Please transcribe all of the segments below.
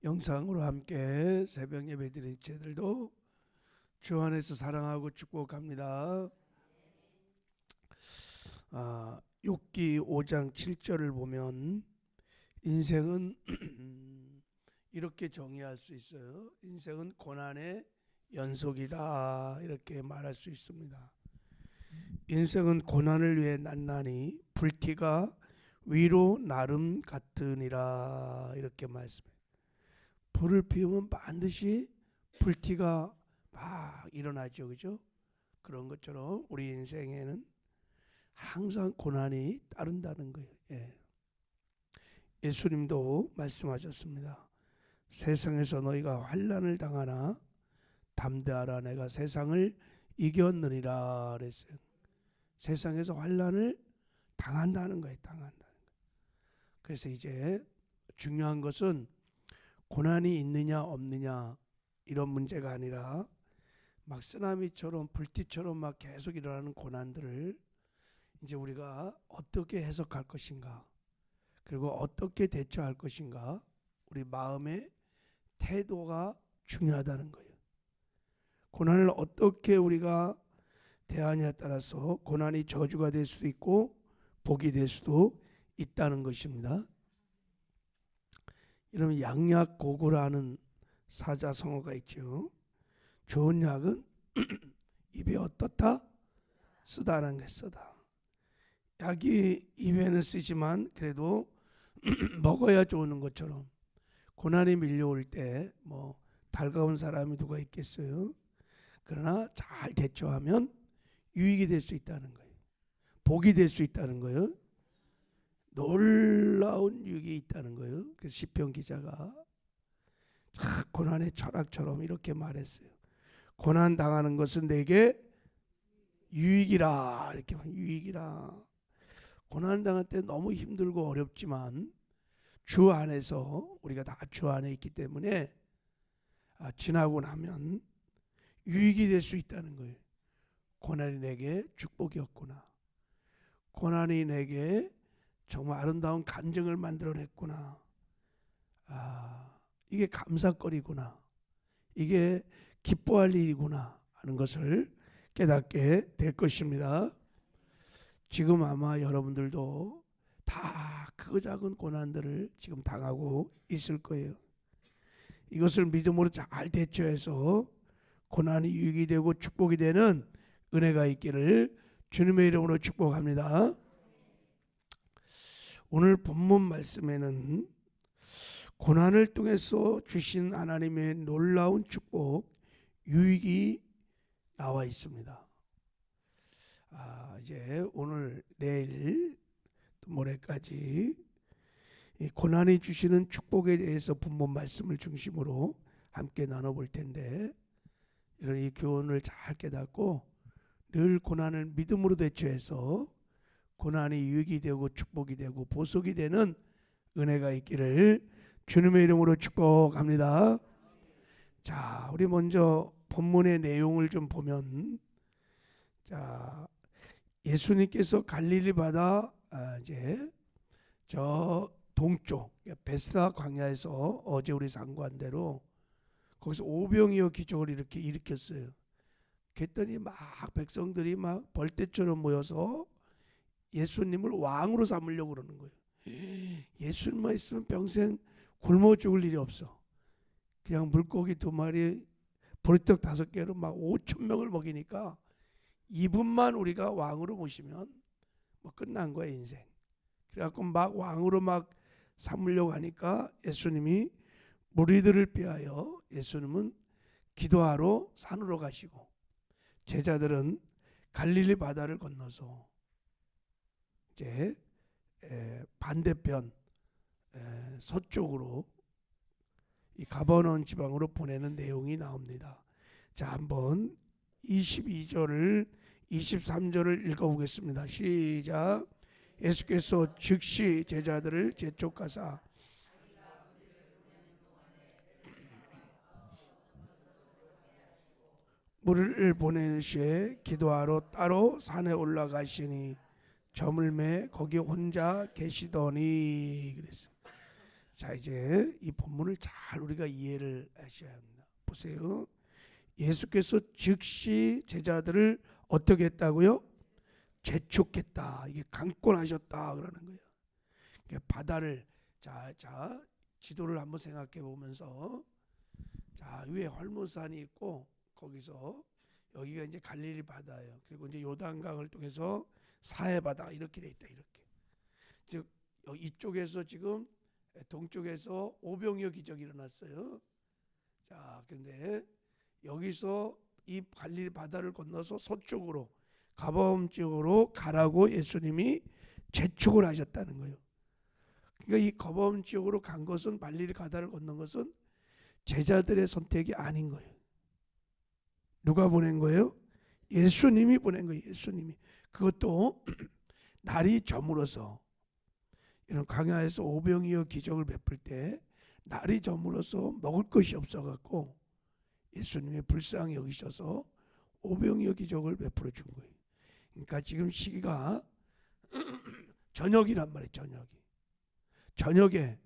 영상으로 함께 새벽 예배 드린 제들도 주 안에서 사랑하고 축복합니다. 욥기 5장 7절을 보면 인생은 이렇게 정의할 수 있어요. 인생은 고난의 연속이다, 이렇게 말할 수 있습니다. 인생은 고난을 위해 난나니 불티가 위로 나름 같으니라, 이렇게 말씀해요. 불을 피우면 반드시 불티가 막 일어나죠, 그죠? 그런 것처럼 우리 인생에는 항상 고난이 따른다는 거예요. 예수님도 말씀하셨습니다. 세상에서 너희가 환난을 당하나 담대하라, 내가 세상을 이겼느니라 그랬어요. 세상에서 환난을 당한다는 거예요. 당한다는 거예요. 그래서 이제 중요한 것은 고난이 있느냐 없느냐 이런 문제가 아니라 막 쓰나미처럼 불티처럼 막 계속 일어나는 고난들을 이제 우리가 어떻게 해석할 것인가, 그리고 어떻게 대처할 것인가, 우리 마음의 태도가 중요하다는 거예요. 고난을 어떻게 우리가 대하냐에 따라서 고난이 저주가 될 수도 있고 복이 될 수도 있다는 것입니다. 여러분, 양약고구라는 사자성어가 있죠. 좋은 약은 입에 어떻다? 쓰다라는 게 쓰다. 약이 입에는 쓰지만 그래도 먹어야 좋은 것처럼 고난이 밀려올 때 뭐 달가운 사람이 누가 있겠어요? 그러나 잘 대처하면 유익이 될 수 있다는 거예요. 복이 될 수 있다는 거예요. 놀라운 유익이 있다는 거예요. 그래서 시편 기자가 고난의 철학처럼 이렇게 말했어요. 고난 당하는 것은 내게 유익이라, 이렇게 유익이라. 고난 당할 때 너무 힘들고 어렵지만 주 안에서 우리가 다 주 안에 있기 때문에 지나고 나면 유익이 될 수 있다는 거예요. 고난이 내게 축복이었구나. 고난이 내게 정말 아름다운 간증을 만들어냈구나. 이게 감사거리구나. 이게 기뻐할 일이구나 하는 것을 깨닫게 될 것입니다. 지금 아마 여러분들도 다 크고 작은 고난들을 지금 당하고 있을 거예요. 이것을 믿음으로 잘 대처해서 고난이 유익이 되고 축복이 되는 은혜가 있기를 주님의 이름으로 축복합니다. 오늘 본문 말씀에는 고난을 통해서 주신 하나님의 놀라운 축복, 유익이 나와 있습니다. 이제 오늘, 내일, 모레까지 이 고난이 주시는 축복에 대해서 본문 말씀을 중심으로 함께 나눠볼 텐데, 이런 이 교훈을 잘 깨닫고 늘 고난을 믿음으로 대처해서 고난이 유익이 되고 축복이 되고 보석이 되는 은혜가 있기를 주님의 이름으로 축복합니다. 자, 우리 먼저 본문의 내용을 좀 보면, 자, 예수님께서 갈릴리 바다 이제 저 동쪽 베스다 광야에서 어제 우리 상고한 대로 거기서 오병이어 기적을 이렇게 일으켰어요. 그랬더니 막 백성들이 막 벌떼처럼 모여서 예수님을 왕으로 삼으려고 그러는 거예요. 예수님만 있으면 평생 굶어 죽을 일이 없어. 그냥 물고기 2마리, 보리떡 5개로 막 5,000명을 먹이니까 이분만 우리가 왕으로 모시면 뭐 끝난 거야, 인생. 그래갖고 막 왕으로 막 삼으려고 하니까 예수님이 무리들을 피하여 예수님은 기도하러 산으로 가시고 제자들은 갈릴리 바다를 건너서 이제 반대편 서쪽으로 이 가버나움 지방으로 보내는 내용이 나옵니다. 자, 한번 22절을 23절을 읽어보겠습니다. 시작. 예수께서 즉시 제자들을 재촉하사 물을 보내는 시에 기도하러 따로 산에 올라가시니 저물매 거기 혼자 계시더니 그랬어요. 자, 이제 이 본문을 잘 우리가 이해를 하셔야 합니다. 보세요. 예수께서 즉시 제자들을 어떻게 했다고요? 재촉했다. 이게 강권하셨다 그러는 거예요. 그러니까 바다를 자 지도를 한번 생각해 보면서, 자, 위에 헐모산이 있고 거기서 여기가 이제 갈릴리 바다예요. 그리고 이제 요단강을 통해서 사해 바다 이렇게 돼 있다. 이렇게. 즉 이쪽에서 지금 동쪽에서 오병이어 기적이 일어났어요. 자, 근데 여기서 이 갈릴리 바다를 건너서 서쪽으로 가버나움 지역으로 가라고 예수님이 재촉을 하셨다는 거예요. 그러니까 이 가버나움 지역으로 간 것은, 갈릴리 바다를 건넌 것은 제자들의 선택이 아닌 거예요. 누가 보낸 거예요? 예수님이 보낸 거예요. 예수님이. 그것도 날이 저물어서, 이런 광야에서 오병이어 기적을 베풀 때 날이 저물어서 먹을 것이 없어 갖고 예수님이 불쌍히 여기셔서 오병이어 기적을 베풀어 준 거예요. 그러니까 지금 시기가 저녁이란 말이에요. 저녁에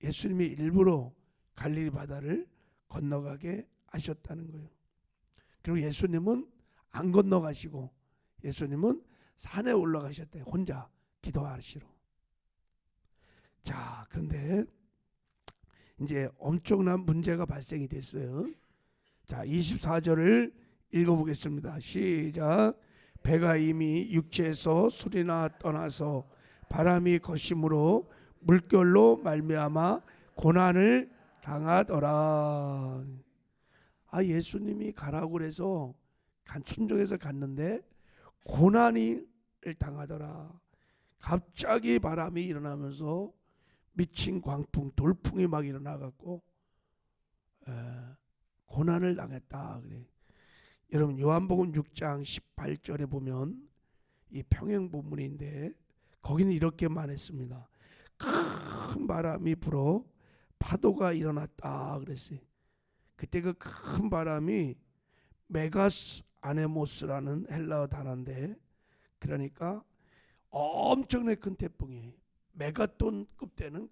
예수님이 일부러 갈릴리 바다를 건너가게 하셨다는 거예요. 그리고 예수님은 안 건너가시고 예수님은 산에 올라가셨대요. 혼자 기도하시러. 자, 그런데 이제 엄청난 문제가 발생이 됐어요. 자, 24절을 읽어보겠습니다. 시작. 배가 이미 육지에서 술이나 떠나서 바람이 거심으로 물결로 말미암아 고난을 당하더라. 아, 예수님이 가라고 그래서 순종해서 갔는데 고난을 당하더라. 갑자기 바람이 일어나면서 미친 광풍, 돌풍이 막 일어나갖고 고난을 당했다 그래. 여러분, 요한복음 6장 18절에 보면 이 평행 본문인데 거기는 이렇게 말했습니다. 큰 바람이 불어 파도가 일어났다 그랬어요. 그때 그 큰 바람이 메가스 아네모스라는 헬라어 단어인데, 그러니까 엄청나게 큰 태풍이에요. 메가톤급 되는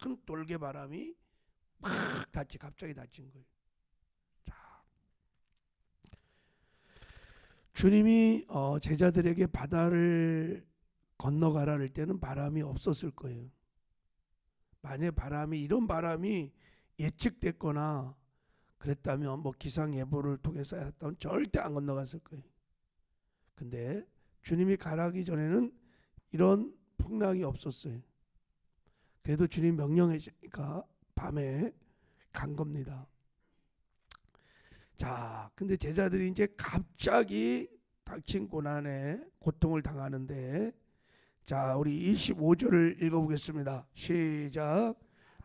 큰 돌개 바람이 막 갑자기 닫힌 거예요. 자, 주님이 제자들에게 바다를 건너가라 할 때는 바람이 없었을 거예요. 만약 이런 바람이 예측됐거나 그랬다면, 뭐 기상 예보를 통해서 알았다면 절대 안 건너갔을 거예요. 근데 주님이 가라기 전에는 이런 풍랑이 없었어요. 그래도 주님 명령하시니까 밤에 간 겁니다. 자, 근데 제자들이 이제 갑자기 닥친 고난에 고통을 당하는데, 자, 우리 25절을 읽어보겠습니다. 시작.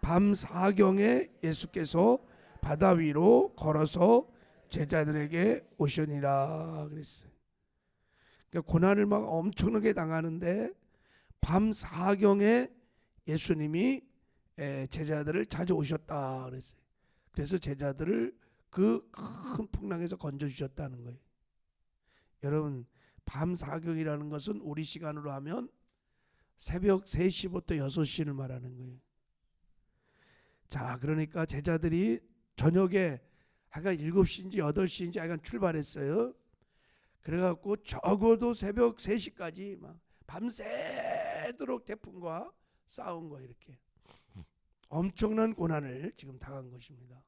밤 사경에 예수께서 바다 위로 걸어서 제자들에게 오시니라 그랬어요. 그러니까 고난을 막 엄청나게 당하는데 밤 사경에 예수님이 제자들을 찾아오셨다 그랬어요. 그래서 제자들을 그 큰 풍랑에서 건져주셨다는 거예요. 여러분, 밤 사경이라는 것은 우리 시간으로 하면 새벽 3시부터 6시를 말하는 거예요. 자, 그러니까 제자들이 저녁에 하여간 7시인지 8시인지 하여간 출발했어요. 그래갖고 적어도 새벽 3시까지 막 밤새도록 태풍과 싸운 거예요. 이렇게 엄청난 고난을 지금 당한 것입니다.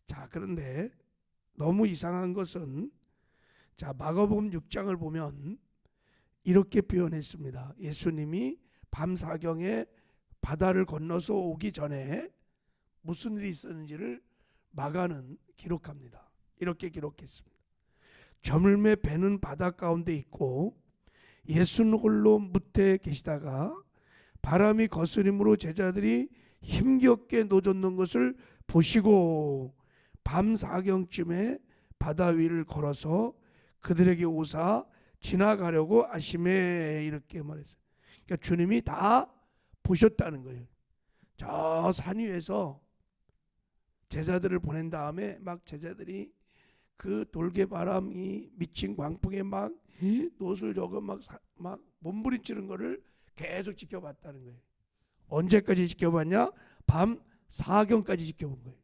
자, 그런데 너무 이상한 것은, 자, 마가복음 6장을 보면 이렇게 표현했습니다. 예수님이 밤 사경에 바다를 건너서 오기 전에 무슨 일이 있었는지를 마가는 기록합니다. 이렇게 기록했습니다. 저물매 배는 바다 가운데 있고 예수는 홀로 무태에 계시다가 바람이 거스림으로 제자들이 힘겹게 노젓는 것을 보시고 밤 사경쯤에 바다 위를 걸어서 그들에게 오사 지나가려고 하시매, 이렇게 말했어요. 그러니까 주님이 다 보셨다는 거예요. 저 산 위에서 제자들을 보낸 다음에 막 제자들이 그 돌개바람이 미친 광풍에 막 노슬 저거 막 몸부림치는 거를 계속 지켜봤다는 거예요. 언제까지 지켜봤냐? 밤 사경까지 지켜본 거예요.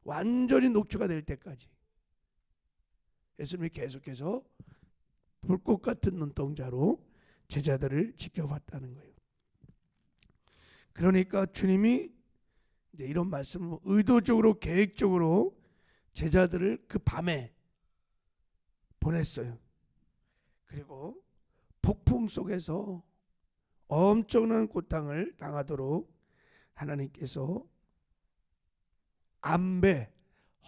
완전히 녹초가 될 때까지. 예수님이 계속해서 불꽃 같은 눈동자로 제자들을 지켜봤다는 거예요. 그러니까 주님이 이제 이런 말씀을 의도적으로 계획적으로 제자들을 그 밤에 보냈어요. 그리고 폭풍 속에서 엄청난 고통을 당하도록 하나님께서 안배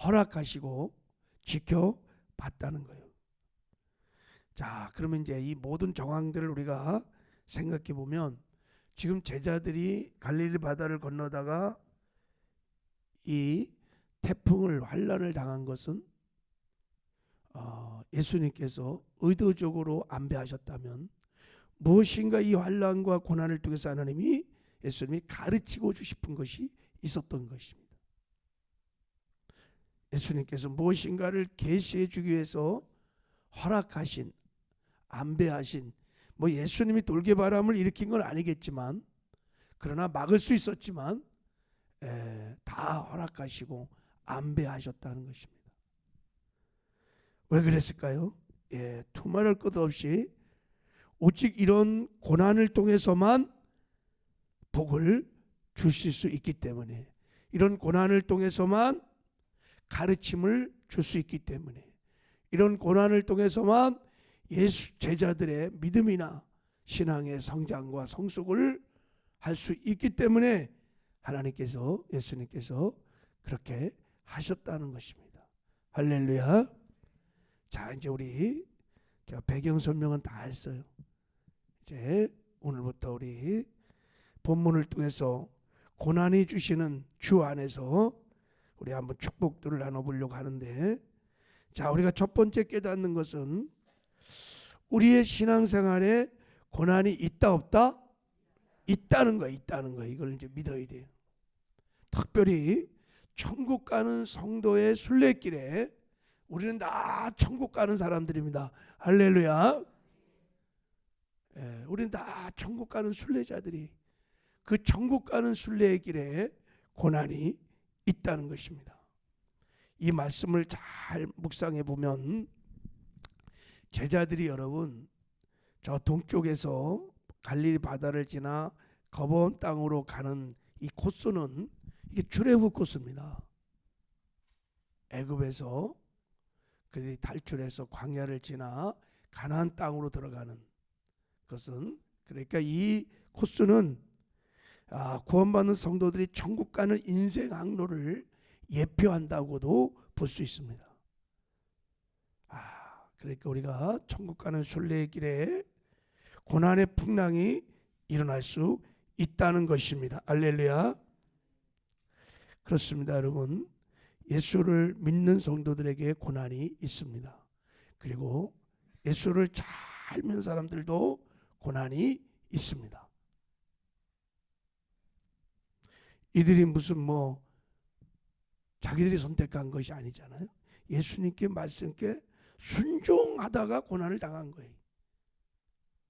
허락하시고 지켜봤다는 거예요. 자, 그러면 이제 이 모든 정황들을 우리가 생각해 보면 지금 제자들이 갈릴리 바다를 건너다가 이 태풍을 환란을 당한 것은 예수님께서 의도적으로 안배하셨다면 무엇인가 이 환란과 고난을 통해서 하나님이 예수님이 가르치고 싶은 것이 있었던 것입니다. 예수님께서 무엇인가를 계시해 주기 위해서 허락하신 안배하신 뭐 예수님이 돌개바람을 일으킨 건 아니겠지만 그러나 막을 수 있었지만 다 허락하시고 안배하셨다는 것입니다. 왜 그랬을까요? 두말할 것 없이 오직 이런 고난을 통해서만 복을 주실 수 있기 때문에, 이런 고난을 통해서만 가르침을 줄 수 있기 때문에, 이런 고난을 통해서만 예수 제자들의 믿음이나 신앙의 성장과 성숙을 할 수 있기 때문에 하나님께서 예수님께서 그렇게 하셨다는 것입니다. 할렐루야. 자, 이제 우리 제가 배경 설명은 다 했어요. 이제 오늘부터 우리 본문을 통해서 고난이 주시는 주 안에서 우리 한번 축복들을 나눠보려고 하는데, 자, 우리가 첫 번째 깨닫는 것은 우리의 신앙생활에 고난이 있다 없다? 있다는 거예요. 있다는 거예요. 이걸 이제 믿어야 돼요. 특별히 천국 가는 성도의 순례길에 우리는 다 천국 가는 사람들입니다. 할렐루야. 우리는 다 천국 가는 순례자들이 그 천국 가는 순례의 길에 고난이 있다는 것입니다. 이 말씀을 잘 묵상해 보면 제자들이 여러분 저 동쪽에서 갈릴리 바다를 지나 거버온 땅으로 가는 이 코스는 이게 출애굽 코스입니다. 애굽에서 그들이 탈출해서 광야를 지나 가나안 땅으로 들어가는 것은, 그러니까 이 코스는 구원받는 성도들이 천국 가는 인생 항로를 예표한다고도 볼 수 있습니다. 그러니까 우리가 천국 가는 순례의 길에 고난의 풍랑이 일어날 수 있다는 것입니다. 할렐루야. 그렇습니다, 여러분. 예수를 믿는 성도들에게 고난이 있습니다. 그리고 예수를 잘 믿는 사람들도 고난이 있습니다. 이들이 무슨 자기들이 선택한 것이 아니잖아요. 예수님께 말씀께 순종하다가 고난을 당한 거예요.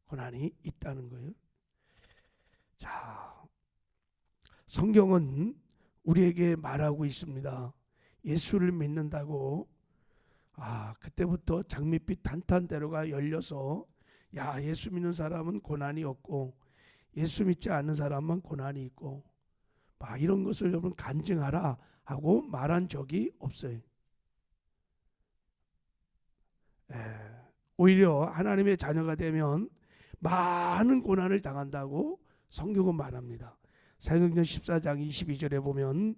고난이 있다는 거예요. 자, 성경은 우리에게 말하고 있습니다. 예수를 믿는다고 그때부터 장밋빛 탄탄대로가 열려서 예수 믿는 사람은 고난이 없고 예수 믿지 않는 사람은 고난이 있고 이런 것을 여러분 간증하라 하고 말한 적이 없어요. 오히려 하나님의 자녀가 되면 많은 고난을 당한다고 성경은 말합니다. 사도행전 14장 22절에 보면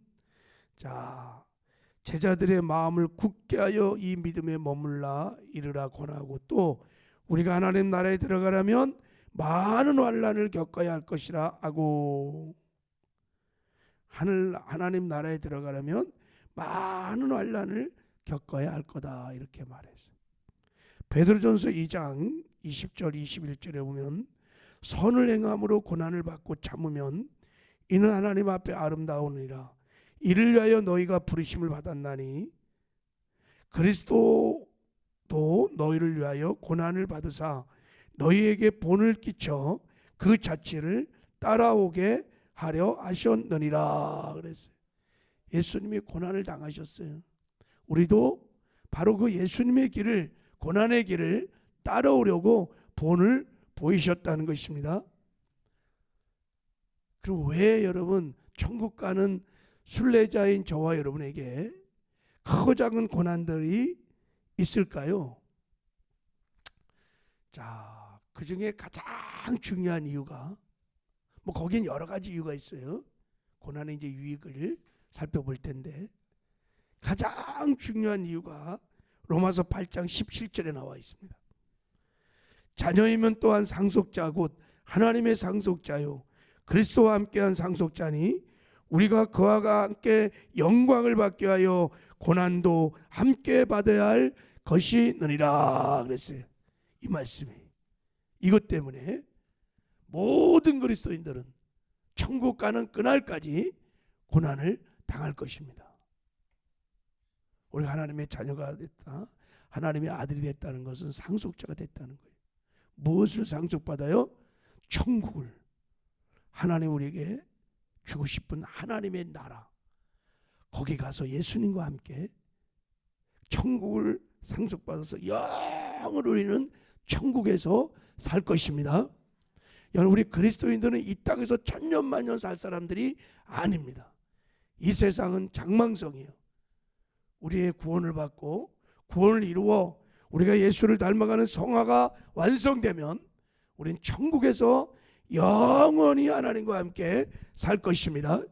제자들의 마음을 굳게 하여 이 믿음에 머물라 이르라 권하고, 또 우리가 하나님 나라에 들어가려면 많은 환난을 겪어야 할 것이라 하고, 하나님 나라에 들어가려면 많은 환난을 겪어야 할 거다 이렇게 말했어요. 베드로전서 2장 20절 21절에 보면 선을 행함으로 고난을 받고 참으면 이는 하나님 앞에 아름다우니라. 이를 위하여 너희가 부르심을 받았나니 그리스도도 너희를 위하여 고난을 받으사 너희에게 본을 끼쳐 그 자체를 따라오게 하려 하셨느니라 그랬어요. 예수님이 고난을 당하셨어요. 우리도 바로 그 예수님의 길을, 고난의 길을 따라오려고 본을 보이셨다는 것입니다. 그럼 왜 여러분 천국 가는 순례자인 저와 여러분에게 크고 작은 고난들이 있을까요? 자, 그 중에 가장 중요한 이유가, 뭐 거긴 여러 가지 이유가 있어요. 고난의 이제 유익을 살펴볼 텐데, 가장 중요한 이유가 로마서 8장 17절에 나와 있습니다. 자녀이면 또한 상속자 곧 하나님의 상속자요 그리스도와 함께한 상속자니 우리가 그와 함께 영광을 받게 하여 고난도 함께 받아야 할 것이니라 그랬어요. 이 말씀이, 이것 때문에 모든 그리스도인들은 천국 가는 그날까지 고난을 당할 것입니다. 우리가 하나님의 자녀가 됐다, 하나님의 아들이 됐다는 것은 상속자가 됐다는 거예요. 무엇을 상속받아요? 천국을. 하나님 우리에게 주고 싶은 하나님의 나라, 거기 가서 예수님과 함께 천국을 상속받아서 영을 우리는 천국에서 살 것입니다. 여러분, 우리 그리스도인들은 이 땅에서 천년만년 살 사람들이 아닙니다. 이 세상은 장망성이에요. 우리의 구원을 받고 구원을 이루어 우리가 예수를 닮아가는 성화가 완성되면 우린 천국에서 영원히 하나님과 함께 살 것입니다.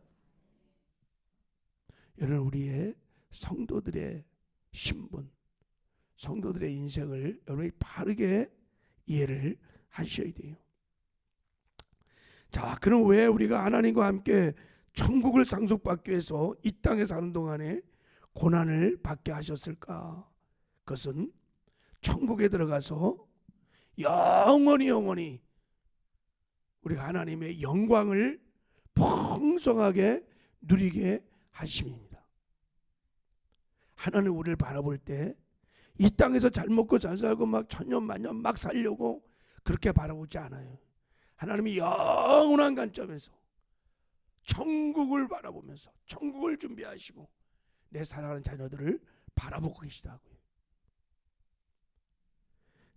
여러분, 우리의 성도들의 신분, 성도들의 인생을 여러분이 바르게 이해를 하셔야 돼요. 자, 그럼 왜 우리가 하나님과 함께 천국을 상속받기 위해서 이 땅에 사는 동안에 고난을 받게 하셨을까? 그것은 천국에 들어가서 영원히 우리가 하나님의 영광을 풍성하게 누리게 하심입니다. 하나님 우리를 바라볼 때 이 땅에서 잘 먹고 잘 살고 막 천년만년 막 살려고 그렇게 바라보지 않아요. 하나님이 영원한 관점에서 천국을 바라보면서 천국을 준비하시고 내 사랑하는 자녀들을 바라보고 계시다고요.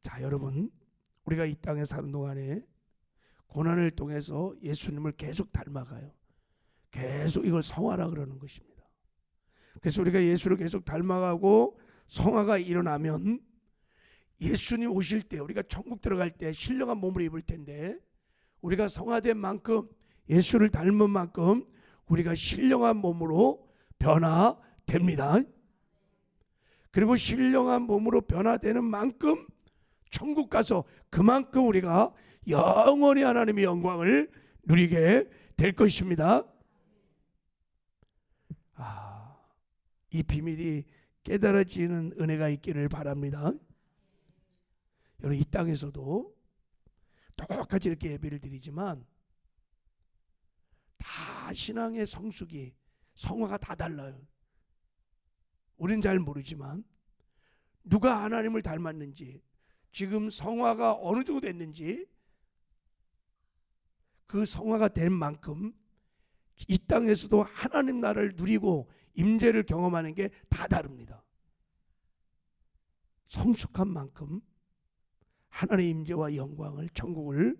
자, 여러분, 우리가 이 땅에 사는 동안에 고난을 통해서 예수님을 계속 닮아가요. 계속 이걸 성화라 그러는 것입니다. 그래서 우리가 예수를 계속 닮아가고 성화가 일어나면 예수님 오실 때, 우리가 천국 들어갈 때 신령한 몸을 입을 텐데, 우리가 성화된 만큼, 예수를 닮은 만큼 우리가 신령한 몸으로 변화됩니다. 그리고 신령한 몸으로 변화되는 만큼 천국 가서 그만큼 우리가 영원히 하나님의 영광을 누리게 될 것입니다. 이 비밀이 깨달아지는 은혜가 있기를 바랍니다. 여러분, 이 땅에서도 똑같이 이렇게 예배를 드리지만 다 신앙의 성숙이, 성화가 다 달라요. 우린 잘 모르지만 누가 하나님을 닮았는지, 지금 성화가 어느 정도 됐는지, 그 성화가 된 만큼 이 땅에서도 하나님 나라를 누리고 임재를 경험하는 게 다 다릅니다. 성숙한 만큼 하나님의 임재와 영광을, 천국을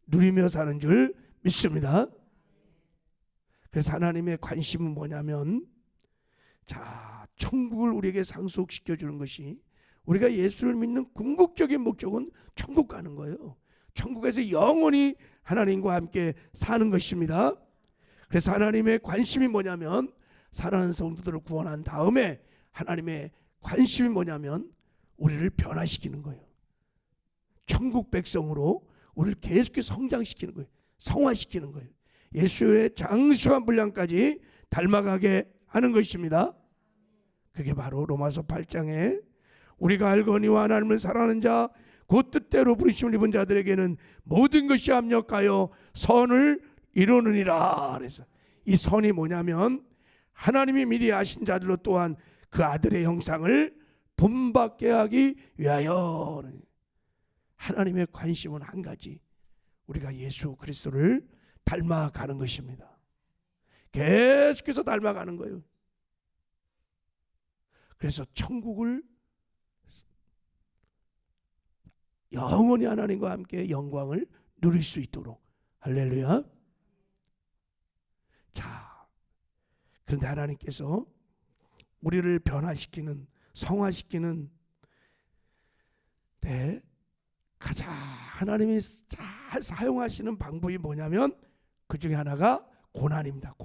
누리며 사는 줄 믿습니다. 그래서 하나님의 관심은 뭐냐면, 자, 천국을 우리에게 상속시켜 주는 것이, 우리가 예수를 믿는 궁극적인 목적은 천국 가는 거예요. 천국에서 영원히 하나님과 함께 사는 것입니다. 그래서 하나님의 관심이 뭐냐면, 사랑하는 성도들을 구원한 다음에 하나님의 관심이 뭐냐면 우리를 변화시키는 거예요. 천국 백성으로 우리를 계속해서 성장시키는 거예요. 성화시키는 거예요. 예수의 장수한 분량까지 닮아가게 하는 것입니다. 그게 바로 로마서 8장에 우리가 알거니와 하나님을 사랑하는 자 곧 뜻대로 부르심을 입은 자들에게는 모든 것이 합력하여 선을 이루느니라. 그래서 이 선이 뭐냐면, 하나님이 미리 아신 자들로 또한 그 아들의 형상을 본받게 하기 위하여. 하나님의 관심은 한 가지, 우리가 예수 그리스도를 닮아가는 것입니다. 계속해서 닮아가는 거예요. 그래서 천국을 영원히 하나님과 함께 영광을 누릴 수 있도록. 할렐루야. 자, 그런데 하나님께서 우리를 변화시키는, 성화시키는 가장 하나님이 잘 사용하시는 방법이 뭐냐면 그 중에 하나가 고난입니다.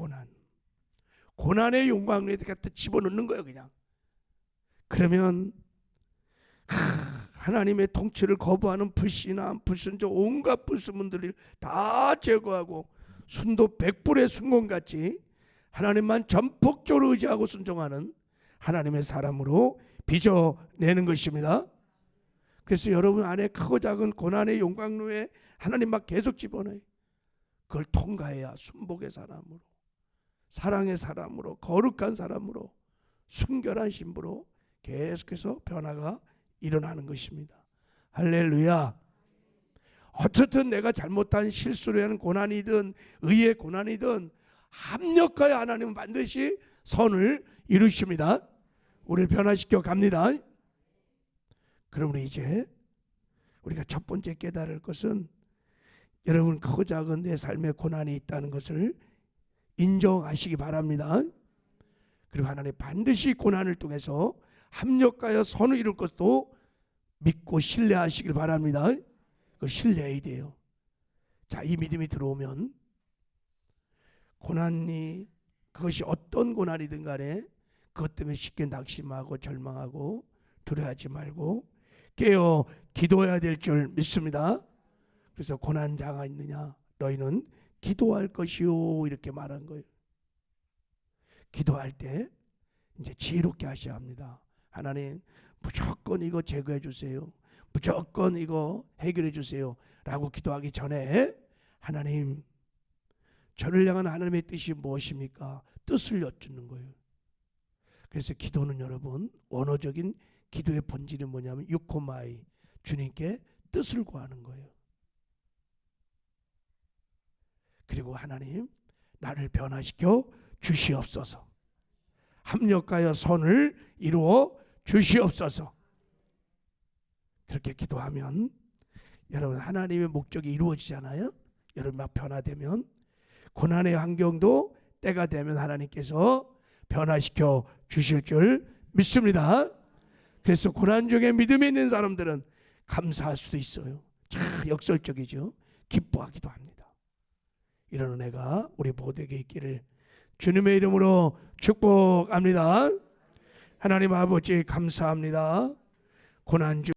고난의 영광을 갖다 집어넣는 거예요. 그냥. 그러면 하나님의 통치를 거부하는 불신함, 불순종, 온갖 불순물들을 다 제거하고 순도 100불의 순공같이 하나님만 전폭적으로 의지하고 순종하는 하나님의 사람으로 빚어내는 것입니다. 그래서 여러분 안에 크고 작은 고난의 용광로에 하나님만 계속 집어넣어요. 그걸 통과해야 순복의 사람으로, 사랑의 사람으로, 거룩한 사람으로, 순결한 신부로 계속해서 변화가 일어나는 것입니다. 할렐루야. 어쨌든 내가 잘못한 실수를 하는 고난이든 의의 고난이든 합력하여 하나님은 반드시 선을 이루십니다. 우리를 변화시켜 갑니다. 그러므로 이제 우리가 첫 번째 깨달을 것은 여러분 크고 작은 내 삶에 고난이 있다는 것을 인정하시기 바랍니다. 그리고 하나님 반드시 고난을 통해서 합력하여 선을 이룰 것도 믿고 신뢰하시길 바랍니다. 그걸 신뢰해야 돼요. 자, 이 믿음이 들어오면 고난이 그것이 어떤 고난이든 간에 그것 때문에 쉽게 낙심하고 절망하고 두려워하지 말고 깨어 기도해야 될 줄 믿습니다. 그래서 고난자가 있느냐 너희는 기도할 것이요 이렇게 말한 거예요. 기도할 때 이제 지혜롭게 하셔야 합니다. 하나님 무조건 이거 제거해 주세요. 무조건 이거 해결해 주세요 라고 기도하기 전에 하나님 저를 향한 하나님의 뜻이 무엇입니까? 뜻을 여쭙는 거예요. 그래서 기도는 여러분 원어적인 기도의 본질이 뭐냐면 유코마이 주님께 뜻을 구하는 거예요. 그리고 하나님 나를 변화시켜 주시옵소서. 합력하여 선을 이루어 주시옵소서. 그렇게 기도하면 여러분 하나님의 목적이 이루어지잖아요. 여러분 막 변화되면 고난의 환경도 때가 되면 하나님께서 변화시켜 주실 줄 믿습니다. 그래서 고난 중에 믿음이 있는 사람들은 감사할 수도 있어요. 참 역설적이죠. 기뻐하기도 합니다. 이런 은혜가 우리 모두에게 있기를 주님의 이름으로 축복합니다. 하나님 아버지 감사합니다. 고난 중